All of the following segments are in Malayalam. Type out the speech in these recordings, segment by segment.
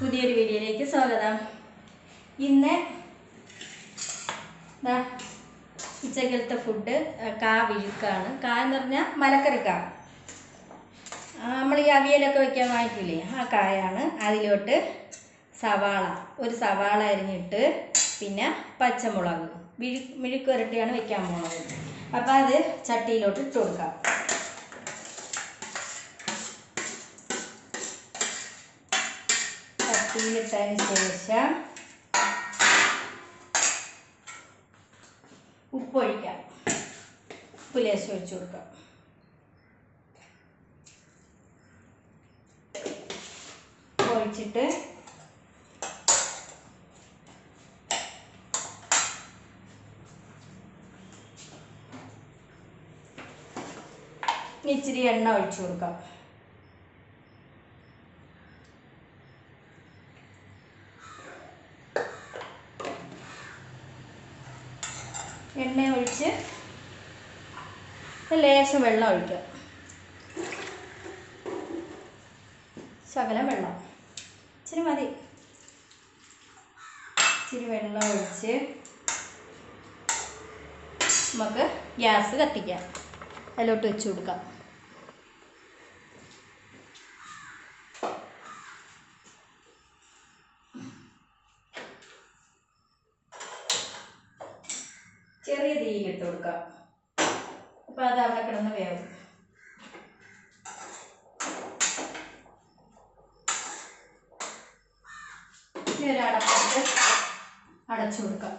പുതിയൊരു വീഡിയോയിലേക്ക് സ്വാഗതം. ഇന്ന് ഉച്ചക്കലത്തെ ഫുഡ് കാ വിഴുക്കാണ്. കാ എന്ന് പറഞ്ഞാൽ മലക്കറിക്കാ. നമ്മൾ ഈ അവിയലൊക്കെ വെക്കാൻ വാങ്ങിക്കില്ലേ, ആ കായാണ്. അതിലോട്ട് ഒരു സവാള അരിഞ്ഞിട്ട് പിന്നെ പച്ചമുളക് മിഴുക്ക് വരട്ടിയാണ് വെക്കാൻ പോകുന്നത്. അപ്പോൾ അത് ചട്ടിയിലോട്ട് ഇട്ട് കൊടുക്കാം. ചട്ടിയിലിട്ടതിന് ശേഷം ഉപ്പൊഴിക്കാം. ഉപ്പ് ലേശം ഒഴിച്ചു കൊടുക്കാം. ഒഴിച്ചിട്ട് ഇച്ചിരി എണ്ണ ഒഴിച്ചു കൊടുക്കാം. എണ്ണ ഒഴിച്ച് ലേശം വെള്ളം ഒഴിക്കുക. ശകലം വെള്ളം, ഇച്ചിരി മതി. ഇച്ചിരി വെള്ളം ഒഴിച്ച് നമുക്ക് ഗ്യാസ് കത്തിക്കാം. അതിലോട്ട് വെച്ച് കൊടുക്കാം. ചെറിയ തീയിലിട്ട് കൊടുക്കാം. അപ്പോൾ അത് അവിടെ കിടന്ന് വേവും. ഇനി ഒരടപ്പിട്ട് അടച്ചു കൊടുക്കാം.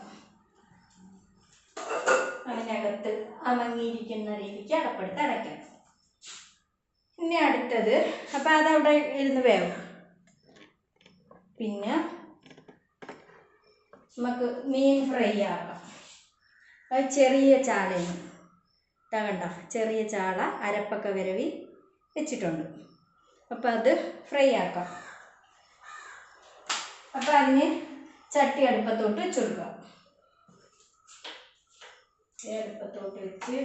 അതിനകത്ത് അമങ്ങിയിരിക്കുന്ന രീതിക്ക് അടപ്പെടുത്ത് അടയ്ക്കാം. ഇനി അടുത്തത്, അപ്പോൾ അതവിടെ ഇരുന്ന് വേവും. പിന്നെ നമുക്ക് മീൻ ഫ്രൈ ആക്കാം. അത് ചെറിയ ചാളയാണ്. കണ്ട, ചെറിയ ചാള അരപ്പൊക്കെ വിരവി വെച്ചിട്ടുണ്ട്. അപ്പോൾ അത് ഫ്രൈ ആക്കാം. അപ്പോൾ അതിന് ചട്ടി അടുപ്പത്തോട്ട് വെച്ച് കൊടുക്കാം. അടുപ്പത്തോട്ട് വെച്ച്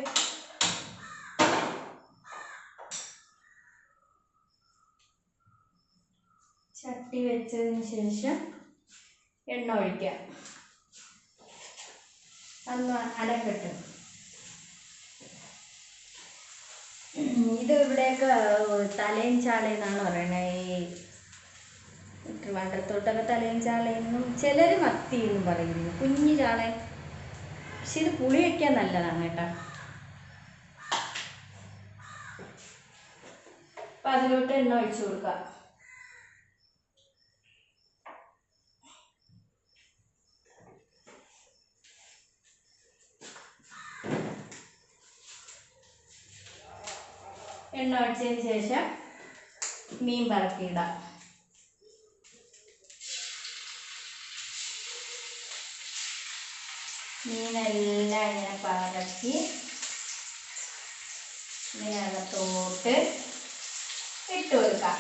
ചട്ടി വെച്ചതിന് ശേഷം എണ്ണ ഒഴിക്കാം. അന്ന് അലക്കട്ട്. ഇത് ഇവിടെയൊക്കെ തലയും ചാളയെന്നാണ് പറയണത്. ഈ ട്രിവാൻഡ്രത്തോട്ടൊക്കെ തലയും ചാളയെന്നും ചിലർ മത്തി എന്നും പറയുന്നു, കുഞ്ഞു ചാള. പക്ഷെ ഇത് പുളി വയ്ക്കാൻ നല്ലതാണ് കേട്ടോ. അപ്പം അതിലോട്ട് എണ്ണ ഒഴിച്ചു കൊടുക്കാം. എണ്ണ ഒഴിച്ചതിന് ശേഷം മീൻ പറക്കിയിടാം. മീനെല്ലാം ഇങ്ങനെ പറക്കി ഇതിനകത്തോട്ട് ഇട്ട് കൊടുക്കാം.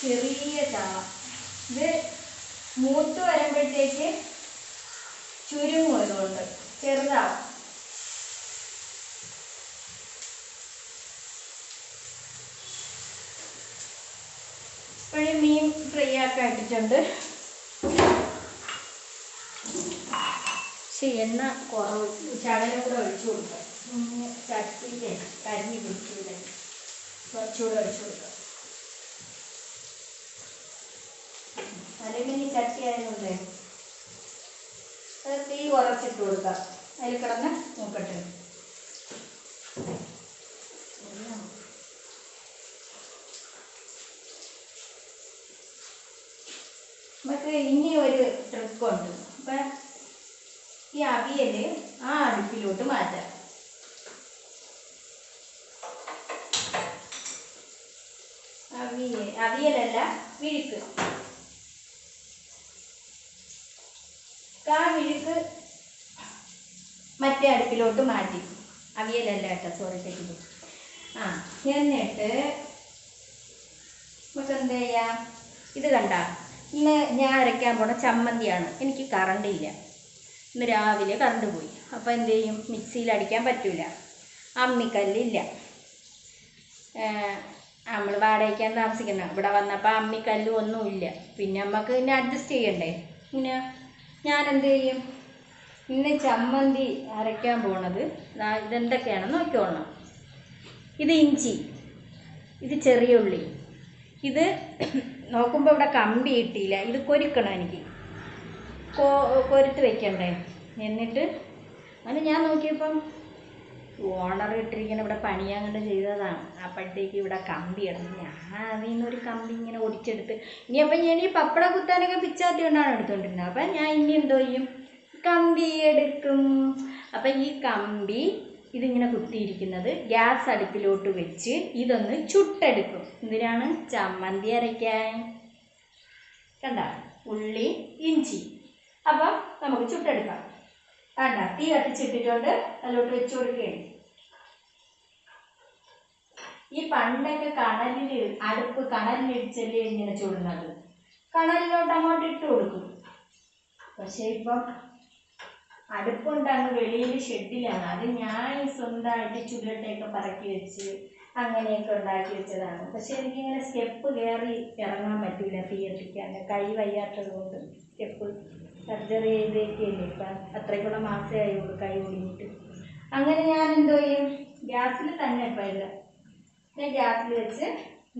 ചെറിയ ചാള. ഇത് മൂത്ത് വരുമ്പോഴത്തേക്ക് ചുരുങ്ങും. അതുകൊണ്ട് ചെറുതാവും. ഇപ്പോഴും മീൻ ഫ്രൈ ആക്കാൻ ഇട്ടിട്ടുണ്ട്. പക്ഷെ എണ്ണ കുറവ്, ശകലം കൂടെ ഒഴിച്ചു കൊടുക്കാം. ചട്ടിയിലെ കരിഞ്ഞ് പിടിച്ചില്ല, കുറച്ചുകൂടെ ഒഴിച്ചു കൊടുക്കാം. അല്ലെങ്കിൽ ചട്ടി ആയതുകൊണ്ട് അത് തീ കുറച്ചിട്ട് കൊടുക്കാം. അതിൽ കിടന്ന് നോക്കട്ടെ. നമുക്ക് ഇനി ഒരു ട്രിക്കുണ്ട്. അപ്പം ഈ അവിയൽ ആ അടുപ്പിലോട്ട് മാറ്റാം. അവിയലല്ല, വിഴുക്ക്. വിഴുക്ക് മറ്റേ അടുപ്പിലോട്ട് മാറ്റി. അവിയലല്ല കേട്ടോ, സോറി തെറ്റില്ല. എന്നിട്ട് നമുക്ക് എന്ത് ചെയ്യാം? ഇത് കണ്ട, ഇന്ന് ഞാൻ അരയ്ക്കാൻ പോണ ചമ്മന്തിയാണ്. എനിക്ക് കറണ്ട് ഇല്ല. ഇന്ന് രാവിലെ കറണ്ട് പോയി. അപ്പോൾ എന്ത് ചെയ്യും? മിക്സിയിൽ അടിക്കാൻ പറ്റില്ല. അമ്മിക്കല്ലില്ല. നമ്മൾ വാടകയ്ക്കാൻ താമസിക്കുന്ന ഇവിടെ വന്നപ്പോൾ അമ്മിക്കല്ലും ഒന്നുമില്ല. പിന്നെ നമുക്ക് പിന്നെ അഡ്ജസ്റ്റ് ചെയ്യണ്ടേ. പിന്നെ ഞാൻ എന്ത് ചെയ്യും, ഇന്ന് ചമ്മന്തി അരയ്ക്കാൻ പോണത് ഇതെന്തൊക്കെയാണെന്ന് നോക്കിക്കോളണം. ഇത് ഇഞ്ചി, ഇത് ചെറിയ ഉള്ളി. ഇത് നോക്കുമ്പോൾ ഇവിടെ കമ്പി കിട്ടിയില്ല, ഇത് കൊരുക്കണം. എനിക്ക് കൊരുത്ത് വെക്കണ്ടേ. എന്നിട്ട് അത് ഞാൻ നോക്കിയപ്പം ഓണർ ഇട്ടിരിക്കുന്ന ഇവിടെ പണിയാൻ കണ്ട് ചെയ്തതാണ്. അപ്പോഴത്തേക്ക് ഇവിടെ കമ്പി ഇടുന്നു. ഞാൻ അതിൽ നിന്നൊരു കമ്പി ഇങ്ങനെ ഒടിച്ചെടുത്ത് അപ്പം ഞാൻ ഈ പപ്പട കുത്താനൊക്കെ പിച്ചാത്തി കൊണ്ടാണ് എടുത്തുകൊണ്ടിരുന്നത്. അപ്പം ഞാൻ ഇനി എന്തോ ചെയ്യും, കമ്പി എടുക്കും. അപ്പം ഈ കമ്പി ഇതിങ്ങനെ കുത്തിയിരിക്കുന്നത് ഗ്യാസ് അടുപ്പിലോട്ട് വെച്ച് ഇതൊന്ന് ചുട്ടെടുക്കും. എന്തിനാണ്? ചമ്മന്തി അരയ്ക്കാൻ. കണ്ട, ഉള്ളി ഇഞ്ചി. അപ്പം നമുക്ക് ചുട്ടെടുക്കാം. കണ്ട, തീ കത്തിച്ചിട്ടിട്ടുണ്ട്, അതിലോട്ട് വെച്ച് കൊടുക്കുകയാണ്. ഈ പണ്ടൊക്കെ കണലിലിടിച്ചല്ലേ ഇങ്ങനെ ചുടുന്നത്. കണലിലോട്ട് അങ്ങോട്ട് ഇട്ട് കൊടുക്കും. പക്ഷേ ഇപ്പം അടുപ്പുണ്ട് അങ്ങ് വെളിയിൽ ഷെഡിലാണ്. അത് ഞാൻ സ്വന്തമായിട്ട് ചുരുട്ടയൊക്കെ പറക്കി വെച്ച് അങ്ങനെയൊക്കെ ഉണ്ടാക്കി വെച്ചതാണ്. പക്ഷെ എനിക്കിങ്ങനെ സ്റ്റെപ്പ് കയറി ഇറങ്ങാൻ പറ്റില്ല. തീ കത്തിക്കാൻ കൈ വയ്യാത്തത് കൊണ്ട് സ്റ്റെപ്പ് സർജറി ചെയ്തേക്കല്ലേ. ഇപ്പം അത്രയ്ക്കുള്ള മാസമേ ആയുള്ളൂ കൈ ഒടിഞ്ഞിട്ട്. അങ്ങനെ ഞാൻ എന്തോ ചെയ്യും, ഗ്യാസിൽ തന്നെ ഇപ്പം ഇല്ല, ഞാൻ ഗ്യാസിൽ വെച്ച്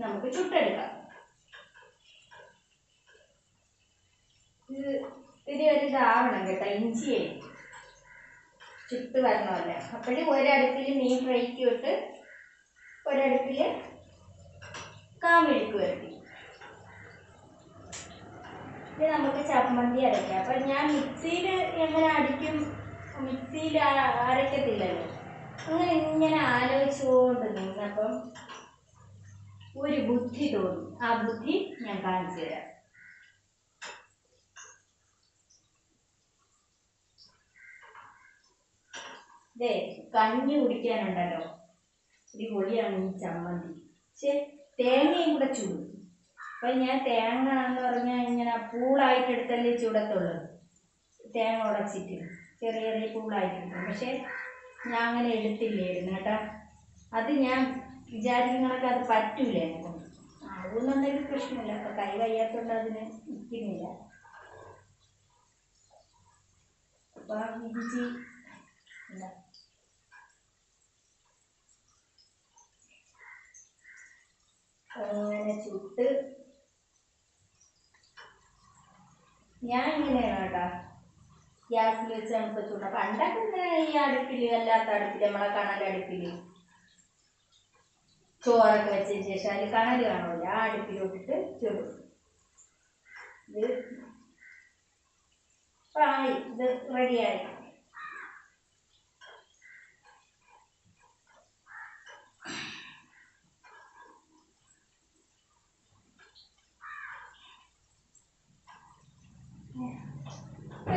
നമുക്ക് ചുട്ടെടുക്കാം. ഇത്തിരി ഒരു ഇതാവണം കേട്ടോ, ഇഞ്ചിയെ ചുട്ട് വരണമല്ല. അപ്പോഴും ഒരടുപ്പിൽ മീൻ ഫ്രൈക്ക് ഇട്ട് ഒരടുപ്പിൽ കാമെഴുക്ക് വരട്ടി. ഇത് നമുക്ക് ചമ്മന്തി അരയ്ക്കാം. അപ്പം ഞാൻ മിക്സിയിൽ എങ്ങനെ അടിക്കും, മിക്സിയിൽ അരയ്ക്കത്തില്ലല്ലോ. അങ്ങനെ ഇങ്ങനെ ആലോചിച്ചുകൊണ്ട് നിന്നപ്പം ഒരു ബുദ്ധി തോന്നി. ആ ബുദ്ധി ഞാൻ കാണിച്ചു തരാം. ഇതേ കഞ്ഞി കുടിക്കാനുണ്ടല്ലോ, ഒരു പൊളിയാണ് ഈ ചമ്മന്തി. പക്ഷെ തേങ്ങയും കൂടെ ചൂടും. അപ്പം ഞാൻ തേങ്ങ എന്ന് പറഞ്ഞാൽ ഇങ്ങനെ പൂളായിട്ടെടുത്തല്ലേ ചൂടത്തുള്ളൂ. തേങ്ങ ഉടച്ചിട്ട് ചെറിയ ചെറിയ പൂളായിട്ടെടുക്കും. പക്ഷെ ഞാൻ അങ്ങനെ എടുത്തില്ലായിരുന്നു കേട്ടോ. അത് ഞാൻ വിചാരിക്കുന്നതൊക്കെ അത് പറ്റൂല എനിക്ക്. ആവുന്നുണ്ടെങ്കിൽ പ്രശ്നമില്ല. അപ്പം കൈ വയ്യാത്തതുകൊണ്ട് അതിന് നിൽക്കുന്നില്ല. അപ്പം ഇഞ്ചി അങ്ങനെ ചുട്ട് ഞാൻ ഇങ്ങനെയാണ് കേട്ടോ ഗ്യാസിൽ വെച്ച് നമുക്ക് ചൂട. പണ്ടൊക്കെ ഇങ്ങനെ ഈ അടുപ്പിൽ, അല്ലാത്ത അടുപ്പിൽ, നമ്മളെ കണലടുപ്പിൽ ചോറൊക്കെ വെച്ചതിന് ശേഷം അതിൽ കണൽ കാണൂല, ആ അടുപ്പിലോട്ടിട്ട് ചുടും. ഇത് ആയി, ഇത് റെഡിയായി.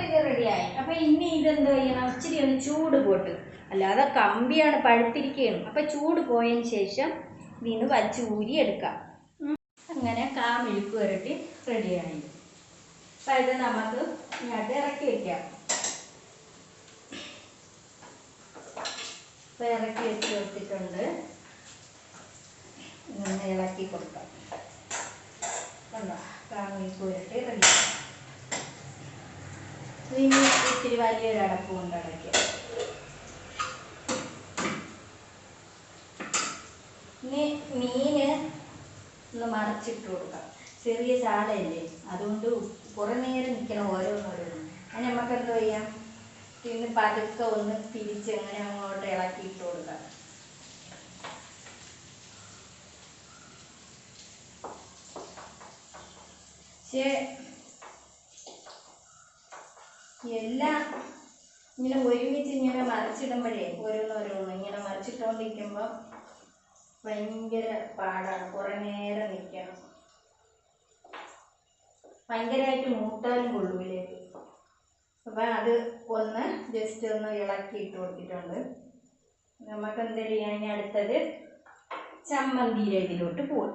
ഇത് റെഡിയായി. അപ്പം ഇനി ഇതെന്തോ ചെയ്യണം, ഇച്ചിരി ഒന്ന് ചൂട് പോട്ട്. അല്ലാതെ കമ്പിയാണ്, പഴുത്തിരിക്കുകയാണ്. അപ്പം ചൂട് പോയതിന് ശേഷം ഇതിന് വച്ച് ഊരി എടുക്കാം. അങ്ങനെ കാമെഴുക്ക് വരട്ടി റെഡിയായി. അപ്പം ഇത് നമുക്ക് ഇങ്ങോട്ട് ഇറക്കി വയ്ക്കാം. അപ്പം ഇറക്കി വെച്ച് കൊടുത്തിട്ടുണ്ട്. ഇങ്ങനെ ഇളക്കി കൊടുക്കാം. കണ്ടോ, കാമെഴുക്ക് വരട്ടി റെഡിയായി. ഇനി ഇത്തിരി വലിയൊരു അടപ്പ് കൊണ്ട് അടയ്ക്കാം. ഇനി മീന് ഒന്ന് മറിച്ചിട്ട് കൊടുക്കാം. ചെറിയ ചാളയല്ലേ, അതുകൊണ്ട് കുറേ നേരം നിൽക്കണം ഓരോന്നോരോന്നും. അതിന് നമുക്ക് എന്തോ ചെയ്യാം, പിന്നെ പതുക്കെ ഒന്ന് തിരിച്ച് എങ്ങനെ അങ്ങോട്ട് ഇളക്കിയിട്ട് കൊടുക്കാം. പക്ഷേ എല്ലാം ഇങ്ങനെ ഒരുമിച്ച് ഇങ്ങനെ മറിച്ചിടുമ്പോഴേ ഓരോന്നോരോന്ന് ഇങ്ങനെ മറിച്ചിട്ടുകൊണ്ടിരിക്കുമ്പോൾ ഭയങ്കര പാടാണ്. കുറേ നേരം നിൽക്കണം. ഭയങ്കരമായിട്ട് മൂട്ടാനും കൊള്ളൂലേ. അപ്പം അത് ഒന്ന് ജസ്റ്റ് ഒന്ന് ഇളക്കിയിട്ട് കൊടുത്തിട്ടുണ്ട്. നമുക്ക് എന്ത് ചെയ്യാൻ, ഇനി അടുത്തത് ചമ്മന്തിയുടെ ഇതിലോട്ട് പോവാം.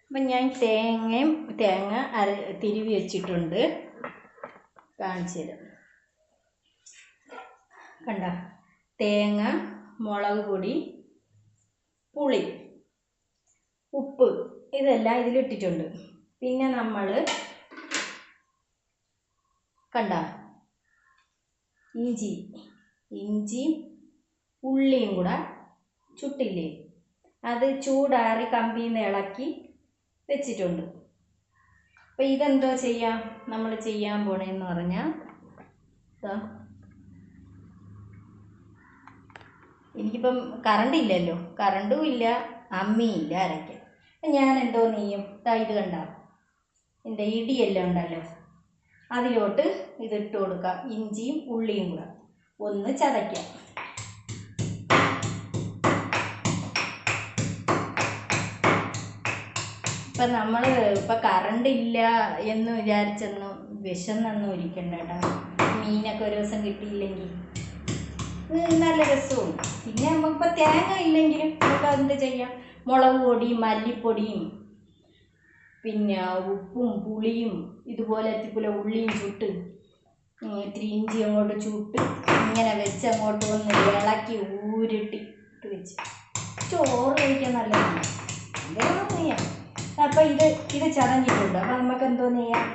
അപ്പം ഞാൻ തേങ്ങ തിരുവി വെച്ചിട്ടുണ്ട്, കാണിച്ചു തരാം. കണ്ട, തേങ്ങ മുളക് പൊടി, പുളി, ഉപ്പ് ഇതെല്ലാം ഇതിലിട്ടിട്ടുണ്ട്. പിന്നെ നമ്മൾ കണ്ട ഇഞ്ചിയും ഉള്ളിയും കൂടെ ചുട്ടില്ലേ, അത് ചൂടാറി കമ്പിയിൽ നിന്ന് ഇളക്കി വെച്ചിട്ടുണ്ട്. അപ്പോൾ ഇതെന്തോ ചെയ്യാം, നമ്മൾ ചെയ്യാൻ പോണേന്ന് പറഞ്ഞാൽ എനിക്കിപ്പം കറണ്ടില്ലല്ലോ, കറണ്ടും ഇല്ല, അമ്മിയില്ല അരയ്ക്കാൻ. ഞാൻ എന്തോ നെയ്യും ഇത് കണ്ട എൻ്റെ ഇടിയെല്ലാം ഉണ്ടല്ലോ, അതിലോട്ട് ഇതിട്ട് കൊടുക്കുക. ഇഞ്ചിയും ഉള്ളിയും കൂടെ ഒന്ന് ചതയ്ക്കാം. ഇപ്പം നമ്മൾ ഇപ്പം കറണ്ടില്ല എന്ന് വിചാരിച്ചൊന്നും വിശന്നൊന്നും ഇരിക്കണ്ട കേട്ടോ. മീനൊക്കെ ഒരു ദിവസം കിട്ടിയില്ലെങ്കിൽ നല്ല രസവും. പിന്നെ നമുക്കിപ്പോൾ തേങ്ങ ഇല്ലെങ്കിലും നമുക്ക് എന്ത് ചെയ്യാം, മുളക് പൊടിയും മല്ലിപ്പൊടിയും പിന്നെ ഉപ്പും പുളിയും ഇതുപോലെ ഉള്ളിയും ചുട്ട് ഇത്തിരി ഇഞ്ചി അങ്ങോട്ട് ചുട്ട് ഇങ്ങനെ വെച്ച് അങ്ങോട്ട് ഒന്ന് ഇളക്കി ഊരിട്ടിട്ട് വെച്ച് ചോറ് കഴിക്കാൻ നല്ലതാണ്. എന്തെങ്കിലും ചെയ്യാം. അപ്പോൾ ഇത് ചതഞ്ഞിട്ടുണ്ട്. അപ്പോൾ നമുക്ക് എന്തോന്ന് ചെയ്യാം.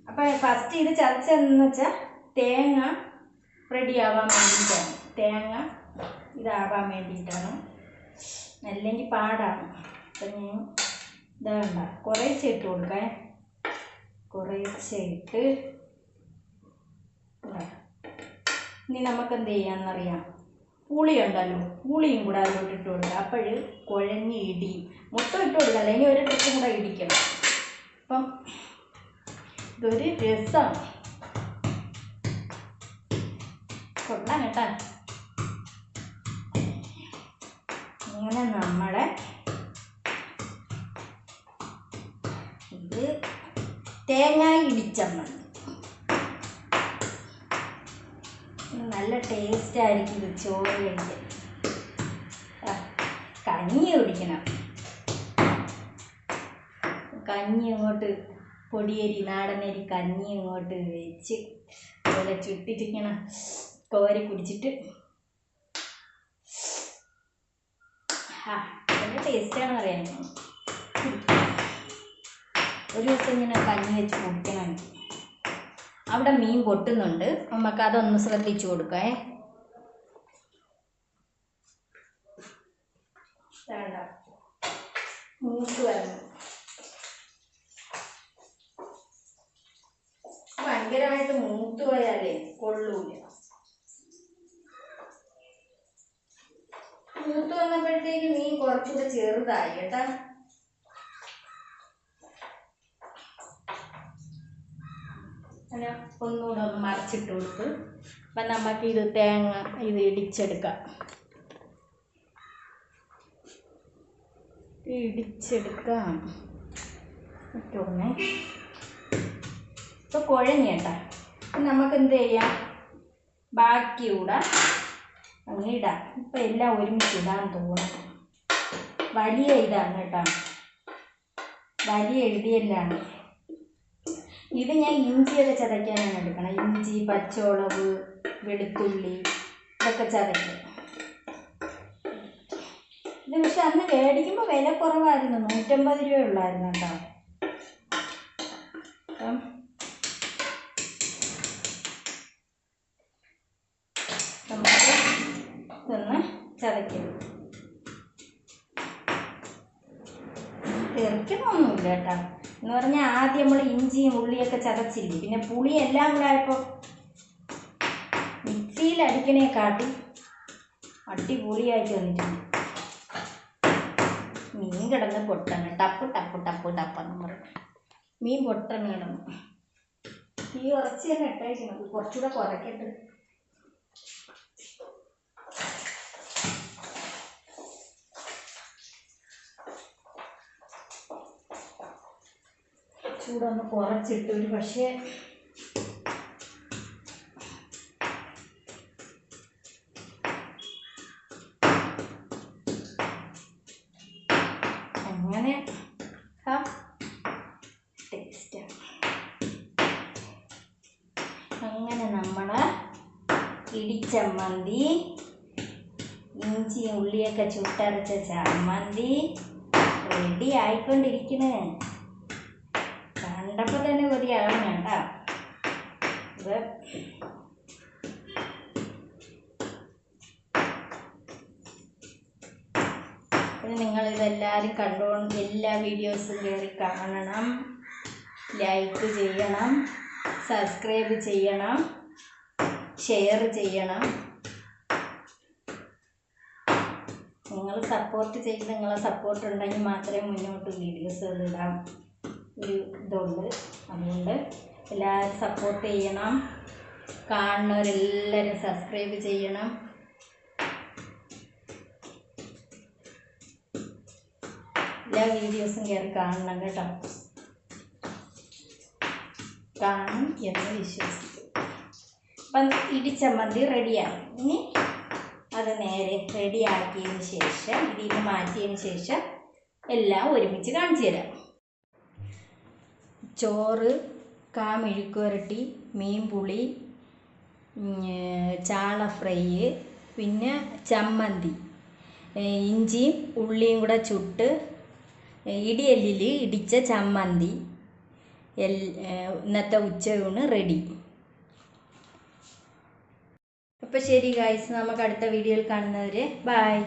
അപ്പോൾ ഫസ്റ്റ് ഇത് ചതച്ചതെന്ന് വെച്ചാൽ തേങ്ങ റെഡിയാവാൻ വേണ്ടിയിട്ടാണ്, തേങ്ങ ഇതാവാൻ വേണ്ടിയിട്ടാണ്, അല്ലെങ്കിൽ പാടാണ്. അപ്പം ഞാൻ ഇതാണ്ട കുറേശ്ശെ ഇട്ട് കൊടുക്കാൻ, കുറേശ്ശെ ഇട്ട് ഇനി നമുക്ക് എന്ത് ചെയ്യാമെന്നറിയാം, പുളിയുണ്ടല്ലോ, പുളിയും കൂടെ അതിലോട്ട് ഇട്ട് കൊടുക്കുക. അപ്പോൾ കുഴഞ്ഞ് ഇടിയും. മൊത്തം ഇട്ട് കൊടുക്കുക, അല്ലെങ്കിൽ ഒരു ട്രിപ്പും കൂടെ ഇടിക്കണം. അപ്പം ഇതൊരു രസമാണ്, കൊള്ളാം കേട്ടോ. അങ്ങനെ നമ്മളെ ഇത് തേങ്ങ ഇടിച്ചമ്മന്തി നല്ല ടേസ്റ്റ് ആയിരിക്കും. ഇത് ചോറ് കഴിക്കാൻ കഞ്ഞി കുടിക്കണം. കഞ്ഞി അങ്ങോട്ട് പൊടിയരി നാടനരി കഞ്ഞി അങ്ങോട്ട് വെച്ച് അതുപോലെ ചുട്ടിട്ടിരിക്കണം, കോരി കുടിച്ചിട്ട് നല്ല ടേസ്റ്റാണെന്ന് അറിയാൻ. ഒരു ദിവസം ഇങ്ങനെ കഞ്ഞി വെച്ച് കുടിക്കണം. അവിടെ മീൻ പൊട്ടുന്നുണ്ട്, നമുക്ക് അതൊന്ന് ശ്രദ്ധിച്ചു കൊടുക്കേ. വേണ്ട മൂത്ത് വരണം, ഭയങ്കരമായിട്ട് മൂത്ത് പോയാലേ കൊള്ളൂല. മൂത്ത് വന്നപ്പോഴത്തേക്ക് മീൻ കുറച്ചുകൂടെ ചെറുതായി കേട്ടാ. അങ്ങനെ ഒന്നുകൂടെ ഒന്ന് മറിച്ചിട്ട് കൊടുത്ത് അപ്പം നമുക്ക് ഇത് തേങ്ങ ഇത് ഇടിച്ചെടുക്കാം. പറ്റുമേ. ഇപ്പോൾ കുഴഞ്ഞേട്ടാ. നമുക്ക് എന്ത് ചെയ്യാം, ബാക്കി കൂടെ അങ്ങ് ഇടാം. ഇപ്പം എല്ലാം ഒരുമിച്ച് ഇടാൻ തോന്നും. വലിയ ഇതാണ് കേട്ടോ, വലിയ ഇടിയെല്ലാണ്. ഇത് ഞാൻ ഇഞ്ചിയൊക്കെ ചതയ്ക്കാനാണ് എടുക്കണം. ഇഞ്ചി, പച്ചമുളക്, വെളുത്തുള്ളി ഇതൊക്കെ ചതയ്ക്കും. ഇത് പക്ഷെ അന്ന് മേടിക്കുമ്പോൾ വില കുറവായിരുന്നു, 150 രൂപ ഉള്ളായിരുന്നു കേട്ടോ. അപ്പം നമുക്ക് ഇതൊന്ന് ചതയ്ക്കും. തെറിക്കണമൊന്നുമില്ല കേട്ടോ. എന്ന് പറഞ്ഞാൽ ആദ്യം നമ്മൾ ഇഞ്ചിയും ഉള്ളിയൊക്കെ ചതച്ചില്ലേ, പിന്നെ പുളി എല്ലാം കൂടെ ആയപ്പോൾ മിക്സിയിൽ അടിക്കണേക്കാട്ടി അടിപൊളിയായിട്ട് വന്നിട്ടുണ്ട്. മീൻ കിടന്ന് പൊട്ടണം, ടപ്പ് ടപ്പ് ടപ്പ് ടപ്പെന്ന് പറയും. മീൻ പൊട്ടണം കിടന്നു. ഈ ഇറച്ചി തന്നെ ഇട്ടേക്കുന്നത് കുറച്ചുകൂടെ കുറയ്ക്കട്ടെ. ചൂടൊന്ന് കുറച്ചിട്ട് ഒരു പക്ഷേ അങ്ങനെ ടേസ്റ്റാണ്. അങ്ങനെ നമ്മൾ ഇടിച്ചമ്മന്തി ഇഞ്ചിയും ഉള്ളിയൊക്കെ ചുട്ടരച്ച ചമ്മന്തി റെഡി ആയിക്കൊണ്ടിരിക്കണ്. കണ്ടപ്പോൾ തന്നെ കൊതിയാവണം കേട്ടോ. ഇത് നിങ്ങളിതെല്ലാവരും കണ്ടുകൊണ്ട് എല്ലാ വീഡിയോസും കയറി കാണണം, ലൈക്ക് ചെയ്യണം, സബ്സ്ക്രൈബ് ചെയ്യണം, ഷെയർ ചെയ്യണം. നിങ്ങൾ സപ്പോർട്ട് ചെയ്ത് നിങ്ങളെ സപ്പോർട്ട് ഉണ്ടെങ്കിൽ മാത്രമേ മുന്നോട്ട് വീഡിയോസുകൾ ഇടാൻ ഒരു ഇതുള്ളൂ. അതുകൊണ്ട് എല്ലാവരും സപ്പോർട്ട് ചെയ്യണം. കാണുന്നവരെല്ലാവരും സബ്സ്ക്രൈബ് ചെയ്യണം. എല്ലാ വീഡിയോസും കയറി കാണണം കേട്ടോ. കാണും എന്ന് വിശ്വസിക്കും. അപ്പം ഇടിച്ചമ്മന്തി റെഡിയാണ്. ഇനി അത് നേരെ റെഡിയാക്കിയതിന് ശേഷം ഇതിൽ നിന്ന് മാറ്റിയതിന് ശേഷം എല്ലാം ഒരുമിച്ച് കാണിച്ചു തരാം. ചോറ്, മെഴുക്ക് പുരട്ടി, മീൻ പുളി, ചാള ഫ്രൈ, പിന്നെ ചമ്മന്തി, ഇഞ്ചിയും ഉള്ളിയും കൂടെ ചുട്ട് ഇടിയല്ലിൽ ഇടിച്ച ചമ്മന്തി. ഇന്നത്തെ ഉച്ചയൂണ് റെഡി. അപ്പോൾ ശരി ഗായ്സ്, നമുക്ക് അടുത്ത വീഡിയോയിൽ കാണുന്നവരെ ബൈ.